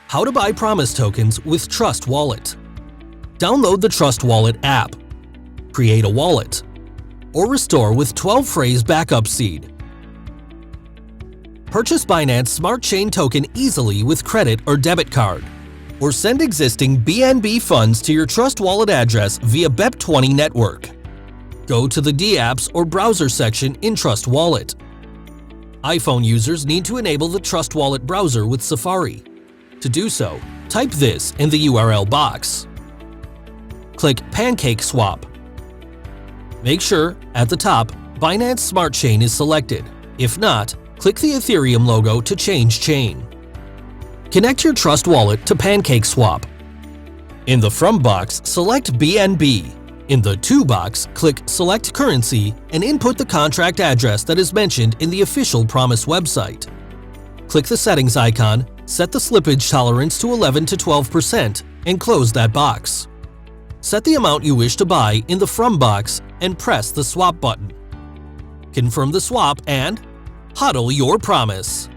How to buy Promise tokens with Trust Wallet. Download the Trust Wallet app, create a wallet, or restore with 12-phrase backup seed. Purchase Binance Smart Chain token easily with credit or debit card, or send existing BNB funds to your Trust Wallet address via BEP20 network. Go to the DApps or browser section in Trust Wallet. iPhone users need to enable the Trust Wallet browser with Safari. To do so, type this in the URL box. Click PancakeSwap. Make sure, at the top, Binance Smart Chain is selected. If not, click the Ethereum logo to change chain. Connect your Trust Wallet to PancakeSwap. In the From box, select BNB. In the To box, click Select Currency and input the contract address that is mentioned in the official Promise website. Click the Settings icon, set the slippage tolerance to 11 to 12% and close that box. Set the amount you wish to buy in the From box and press the Swap button. Confirm the swap and HODL your Promise.